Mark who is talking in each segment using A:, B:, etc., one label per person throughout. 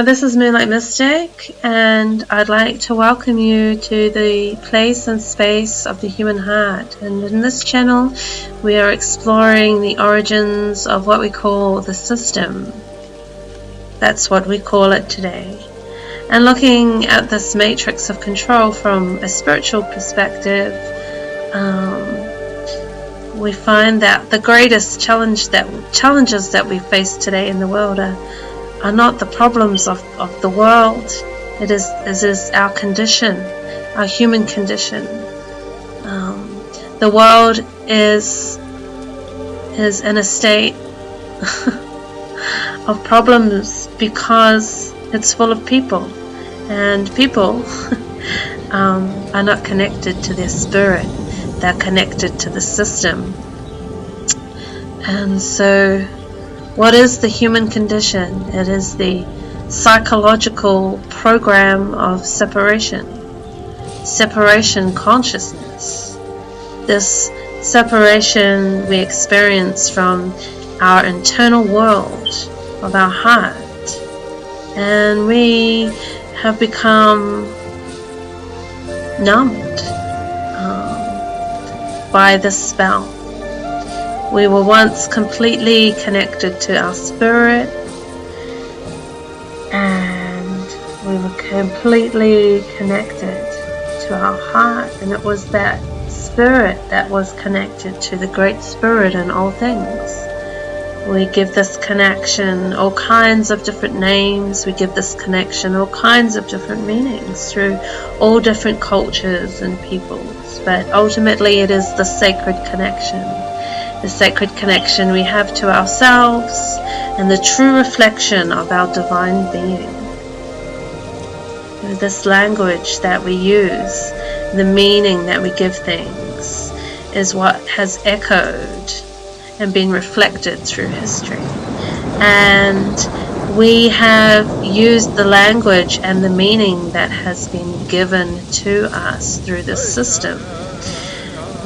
A: This is Moonlight Mystic, and I'd like to welcome you to the place and space of the human heart. And in this channel, we are exploring the origins of what we call the system. That's what we call it today. And looking at this matrix of control from a spiritual perspective, we find that the greatest challenges that we face today in the world are not the problems of the world. It is our condition, our human condition. The world is in a state of problems because it's full of people, and people are not connected to their spirit. They're connected to the system. And so what is the human condition? It is the psychological program of separation consciousness. This separation we experience from our internal world of our heart, and we have become numbed by this spell. We were once completely connected to our spirit, and we were completely connected to our heart, and it was that spirit that was connected to the Great Spirit in all things. We give this connection all kinds of different names. We give this connection all kinds of different meanings through all different cultures and peoples, but ultimately it is the sacred connection. The sacred connection we have to ourselves and the true reflection of our divine being. This language that we use, the meaning that we give things, is what has echoed and been reflected through history. And we have used the language and the meaning that has been given to us through this system.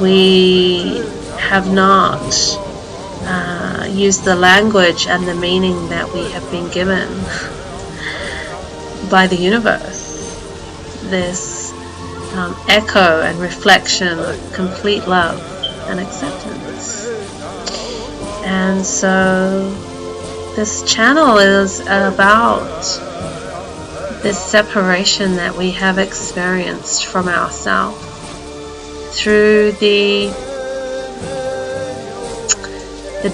A: We have not used the language and the meaning that we have been given by the universe. This echo and reflection of complete love and acceptance. And so this channel is about this separation that we have experienced from ourselves through the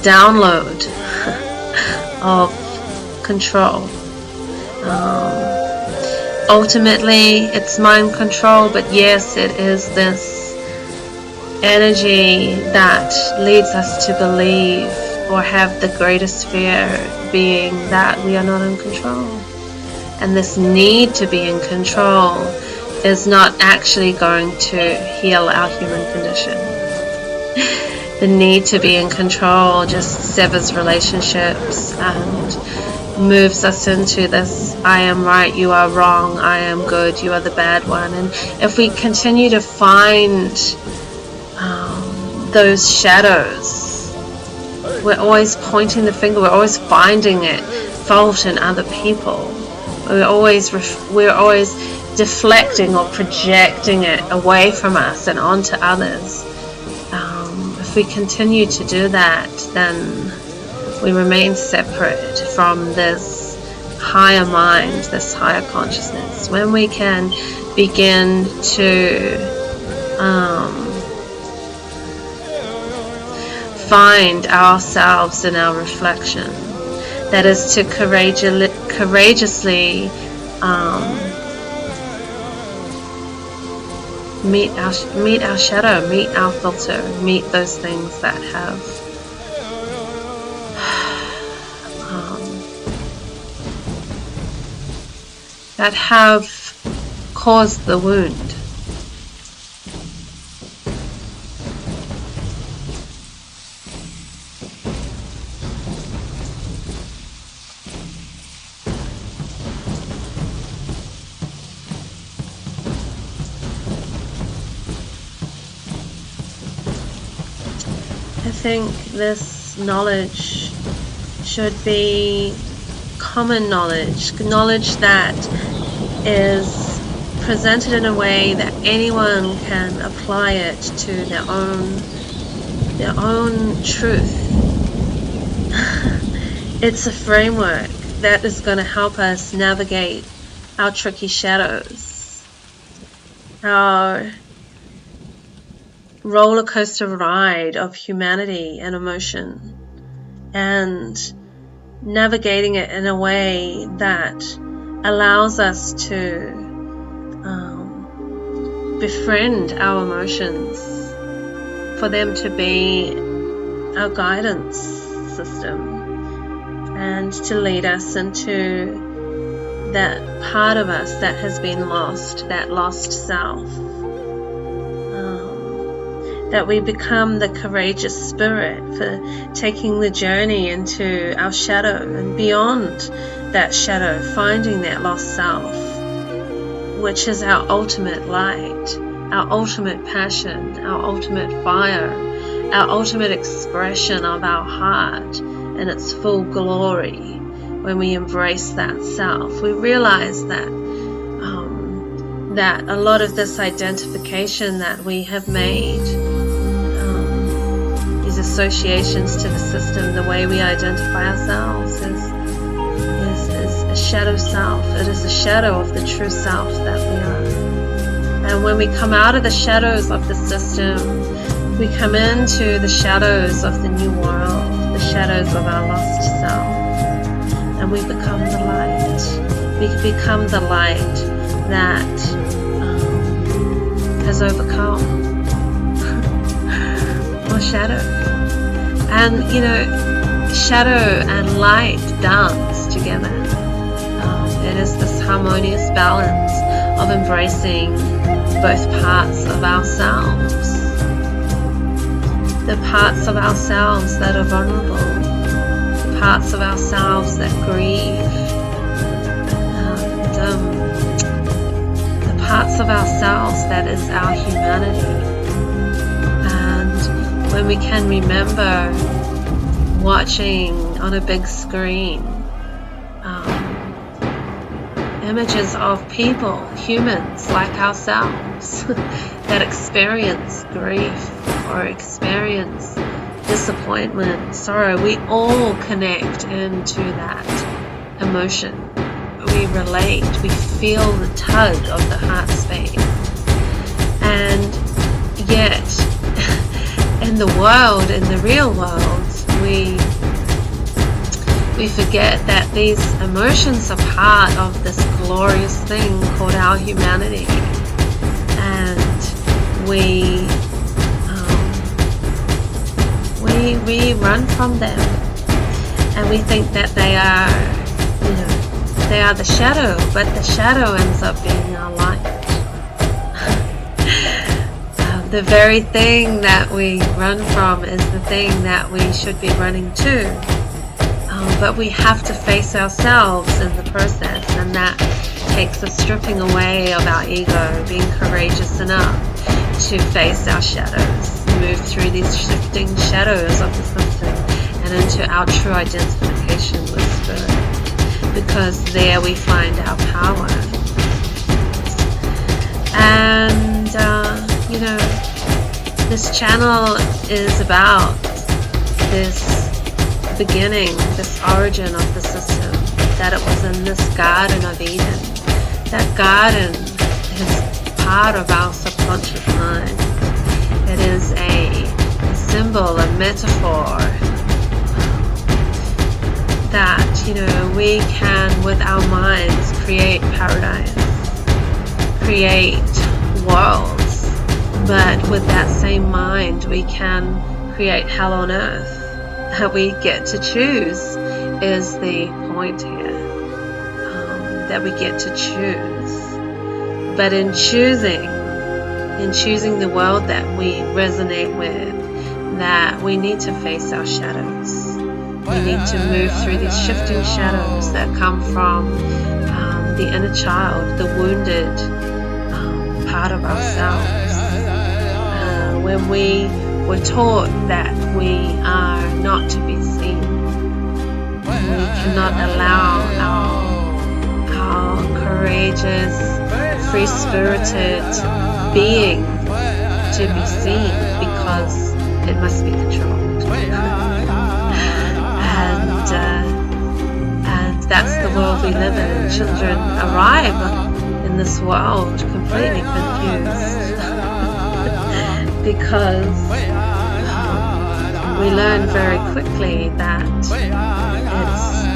A: download of control. Ultimately, it's mind control, but yes, it is this energy that leads us to believe or have the greatest fear, being that we are not in control. And this need to be in control is not actually going to heal our human condition. The need to be in control just severs relationships and moves us into this I am right, you are wrong, I am good, you are the bad one. And if we continue to find those shadows, we're always pointing the finger, we're always finding fault in other people. We're always deflecting or projecting it away from us and onto others. If we continue to do that, then we remain separate from this higher mind, this higher consciousness. When we can begin to find ourselves in our reflection, that is to courageously meet our shadow, meet our filter, meet those things that have caused the wound. I think this knowledge should be common knowledge that is presented in a way that anyone can apply it to their own truth. It's a framework that is going to help us navigate our tricky shadows, our roller coaster ride of humanity and emotion, and navigating it in a way that allows us to befriend our emotions, for them to be our guidance system, and to lead us into that part of us that has been lost, that lost self. That we become the courageous spirit for taking the journey into our shadow and beyond that shadow, finding that lost self, which is our ultimate light, our ultimate passion, our ultimate fire, our ultimate expression of our heart in its full glory. When we embrace that self, we realize that that a lot of this identification that we have made, these associations to the system, the way we identify ourselves is a shadow self. It is a shadow of the true self that we are. And when we come out of the shadows of the system, we come into the shadows of the new world, the shadows of our lost self, and we become the light. We become the light that has overcome our shadow. And shadow and light dance together. It is this harmonious balance of embracing both parts of ourselves. The parts of ourselves that are vulnerable, the parts of ourselves that grieve, the parts of ourselves that is our humanity. And when we can remember watching on a big screen images of people, humans like ourselves, that experience grief or experience disappointment, sorrow, we all connect into that emotion. We relate, we feel the tug of the heart space. And yet, in the world, in the real world, we forget that these emotions are part of this glorious thing called our humanity, and we run from them, and we think that they are the shadow, but the shadow ends up being our light. The very thing that we run from is the thing that we should be running to. But we have to face ourselves in the process, and that takes a stripping away of our ego, being courageous enough to face our shadows, move through these shifting shadows of the system and into our true identification with spirit, because there we find our power. And this channel is about this beginning, this origin of the system, that it was in this Garden of Eden. That garden is part of our subconscious mind. It is a symbol, a metaphor that, we can, with our minds, create paradise, create worlds. But with that same mind, we can create hell on earth. That we get to choose is the point here, that we get to choose. But in choosing the world that we resonate with, that we need to face our shadows. We need to move through these shifting shadows that come from the inner child, the wounded part of ourselves. When we were taught that we are not to be seen, we cannot allow our courageous, free-spirited being to be seen, because it must be controlled. And that's the world we live in. Children arrive in this world completely confused because we learn very quickly that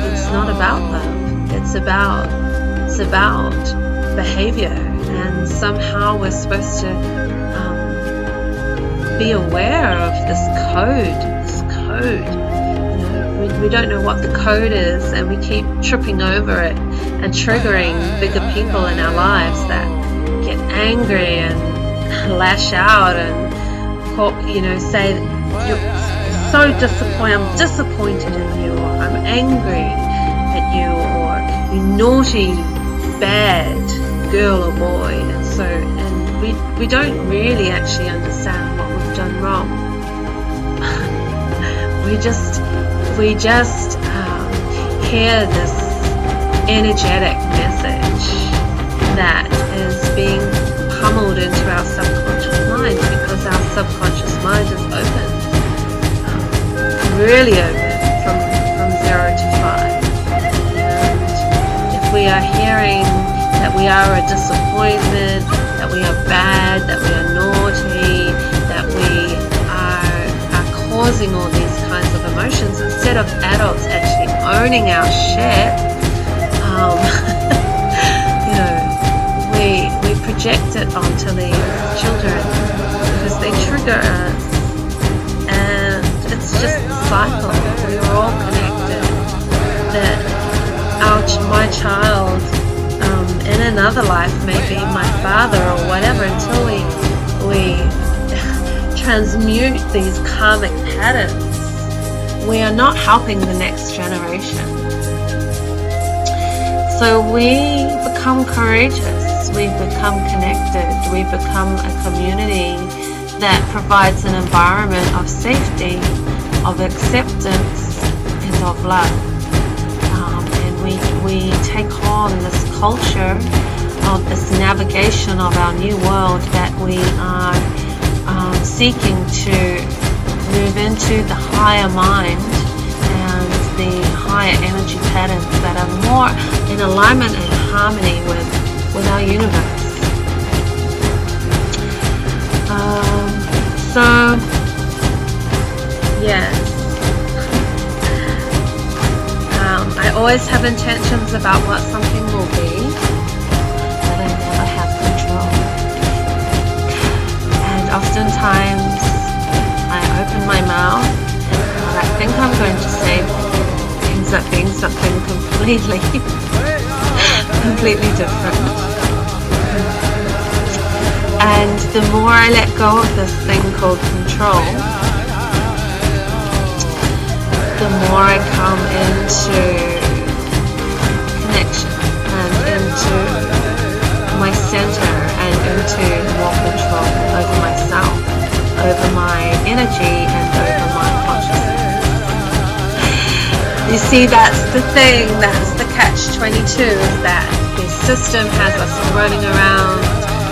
A: it's not about love. It's about behavior, and somehow we're supposed to be aware of this code. We don't know what the code is, and we keep tripping over it and triggering bigger people in our lives that get angry and lash out and say, you're so disappointed, I'm disappointed in you, or I'm angry at you, or you naughty, bad girl or boy. And we don't really actually understand what we've done wrong. We just hear this energetic message that is being pummeled into our subconscious mind, because our subconscious mind is open, really open, from 0 to 5. And if we are hearing that we are a disappointment, that we are bad, that we are naughty, that we are causing all these kinds of emotions, instead of adults actually owning our shit, we project it onto these children because they trigger us, and it's just a cycle. We are all connected. That my child in another life may be my father or whatever, until we transmute these karmic patterns, we are not helping the next generation. So we become courageous, we become connected, we become a community that provides an environment of safety, of acceptance, and of love. And we take on this culture of this navigation of our new world that we are seeking to move into the higher mind and the higher energy patterns that are more in alignment and harmony with our universe. Yes. I always have intentions about what something will be, but I never have control. And oftentimes I open my mouth and I think I'm going to say ends up being something completely different. And the more I let go of this thing called control, the more I come into connection and into my center and into more control over myself, over my energy, and over my consciousness. You see, that's the thing, that's the catch-22, is that the system has us running around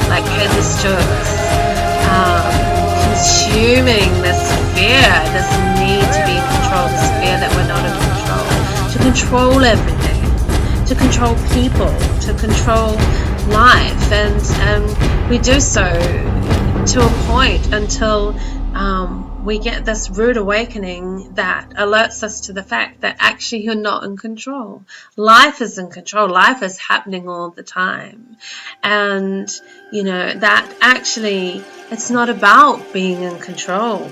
A: like headless chooks, consuming this fear, this need to be in control, this fear that we're not in control, to control everything, to control people, to control life, and we do so to a point until we get this rude awakening that alerts us to the fact that actually you're not in control. Life is in control. Life is happening all the time. And, that actually, it's not about being in control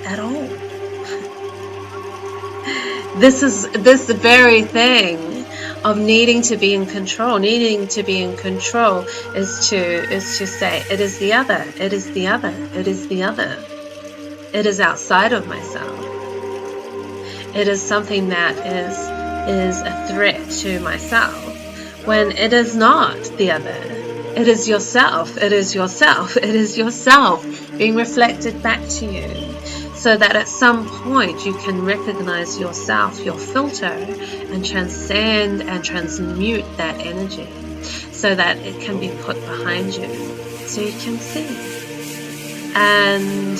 A: at all. This very thing of needing to be in control, is to say, it is the other, it is the other, it is the other. It is outside of myself. It is something that is a threat to myself, when it is not the other. It is yourself. It is yourself. It is yourself being reflected back to you. so that at some point you can recognize yourself, your filter, and transcend and transmute that energy so that it can be put behind you so you can see. And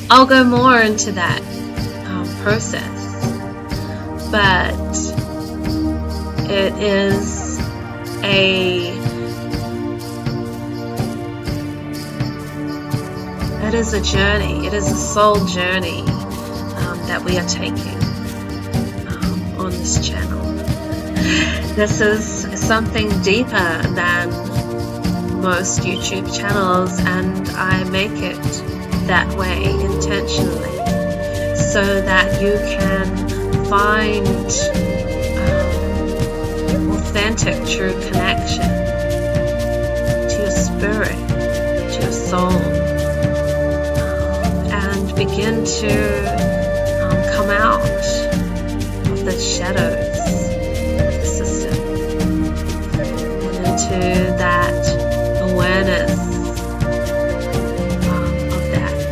A: I'll go more into that process, but it is a journey. It is a soul journey that we are taking on this channel. This is something deeper than most YouTube channels, and I make it that way intentionally so that you can find authentic, true connection to your spirit, to your soul, and begin to come out of the shadows of the system and into that awareness of that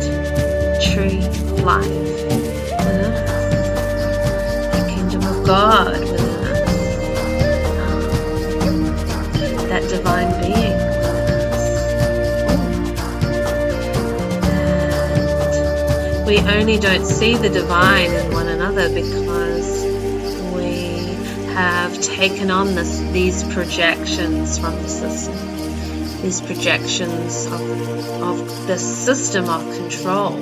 A: tree of life within us, the kingdom of God within us, that divine being within us. And we only don't see the divine in one another because we have taken on these projections from the system. These projections of the system of control,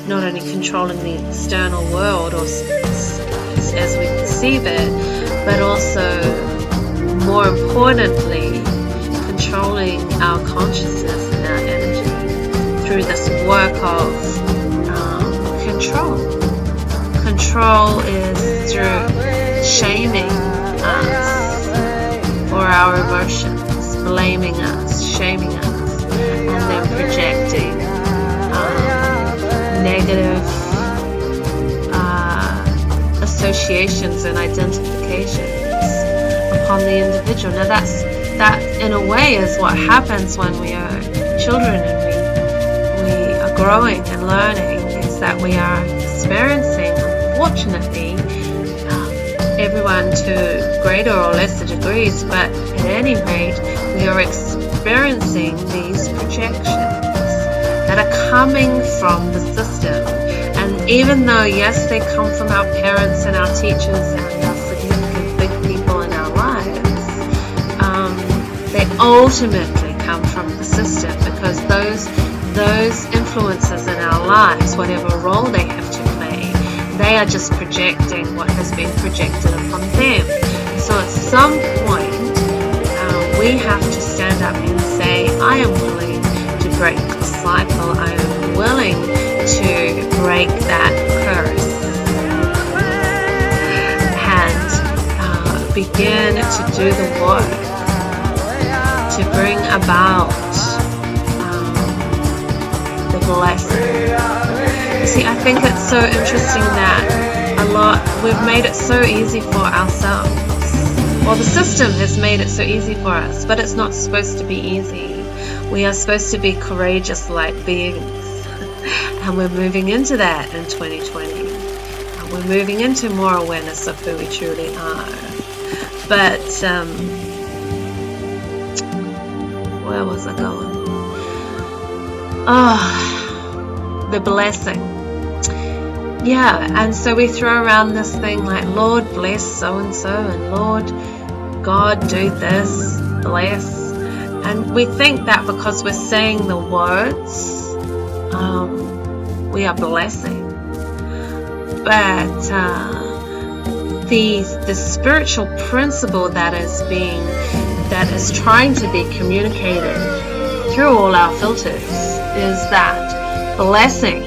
A: not only controlling the external world or as we perceive it, but also, more importantly, controlling our consciousness and our energy through this work of control. Control is through shaming us for our emotions, blaming us, shaming us, and then projecting negative associations and identifications upon the individual. Now that in a way is what happens when we are children and we are growing and learning, is that we are experiencing, unfortunately, everyone to greater or lesser degrees, but at any rate, we are experiencing these projections that are coming from the system. And even though, yes, they come from our parents and our teachers and our significant big people in our lives, they ultimately come from the system, because those influences in our lives, whatever role they have to play, they are just projecting what has been projected upon them. So at some point, we have to stand up and say, I am willing to break the cycle. I am willing to break that curse and begin to do the work to bring about the blessing. You see, I think it's so interesting that we've made it so easy for ourselves. Well, the system has made it so easy for us, but it's not supposed to be easy. We are supposed to be courageous light beings, and we're moving into that in 2020. We're moving into more awareness of who we truly are. But where was I going? The blessing. Yeah, and so we throw around this thing like, Lord bless so-and-so, and Lord God do this, bless. And we think that because we're saying the words, we are blessing. But the spiritual principle that is trying to be communicated through all our filters is that blessing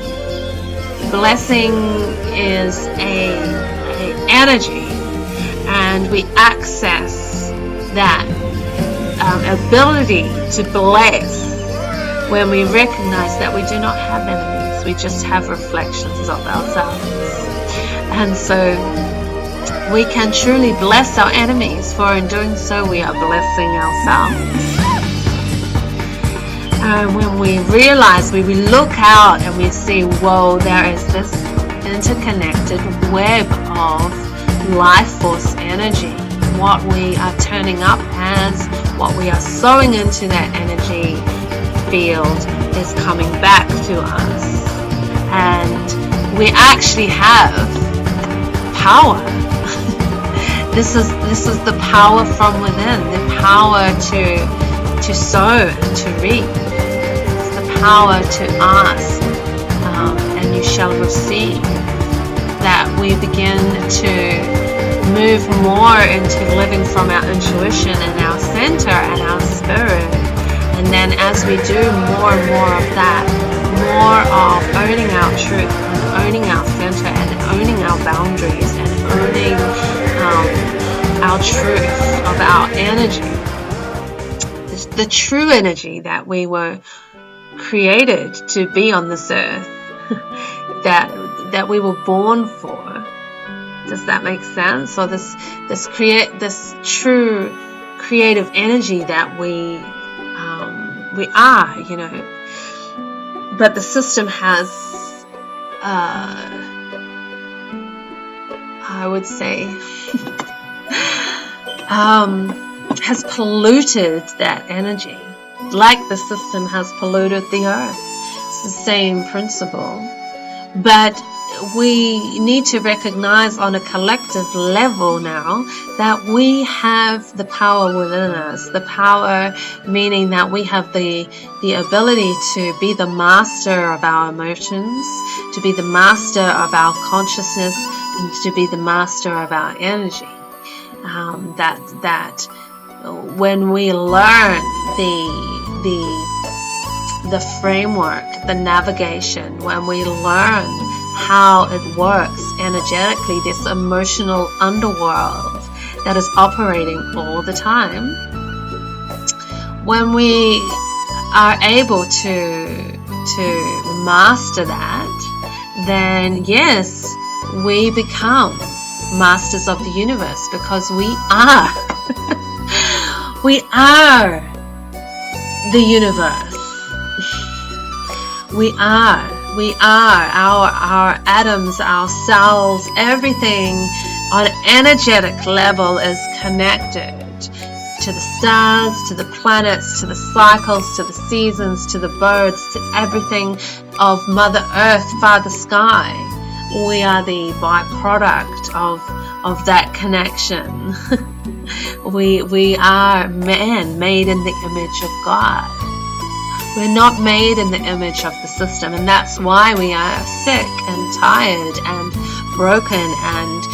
A: is a energy, and we access that ability to bless when we recognize that we do not have enemies, we just have reflections of ourselves. And so we can truly bless our enemies, for in doing so we are blessing ourselves. when we realize, we look out and we see, whoa, there is this interconnected web of life force energy. What we are turning up as, what we are sowing into that energy field is coming back to us. And we actually have power. This is the power from within, the power to sow and to reap. It's the power to ask, and you shall receive. That we begin to move more into living from our intuition and our center and our spirit. And then as we do more and more of that, more of owning our truth and owning our center and owning our boundaries and owning our truth of our energy, the true energy that we were created to be on this earth, that we were born for. Does that make sense? So this true creative energy that we are, But the system has, I would say, has polluted that energy, like the system has polluted the earth. It's the same principle. But we need to recognize on a collective level now that we have the power within us. The power meaning that we have the ability to be the master of our emotions, to be the master of our consciousness, and to be the master of our energy. That when we learn the framework, the navigation, when we learn how it works energetically, this emotional underworld that is operating all the time, when we are able to master that, then yes, we become masters of the universe, because we are we are the universe. We are our atoms, our cells, everything on an energetic level is connected to the stars, to the planets, to the cycles, to the seasons, to the birds, to everything of Mother Earth, Father Sky. We are the byproduct of that connection. We are man made in the image of God. We're not made in the image of the system, and that's why we are sick and tired and broken and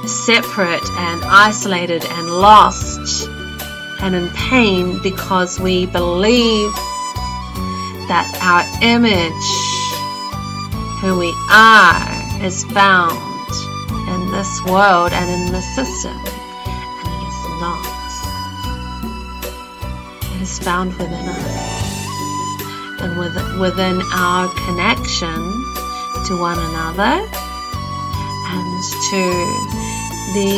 A: separate and isolated and lost and in pain, because we believe that our image, who we are, is found in this world and in this system, and it is not. It is found within us. And within our connection to one another and to the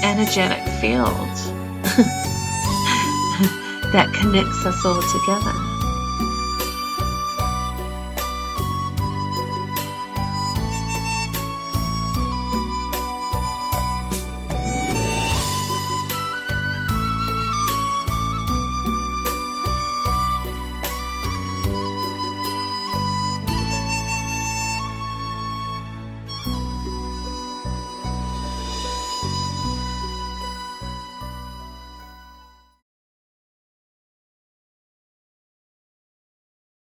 A: energetic field that connects us all together.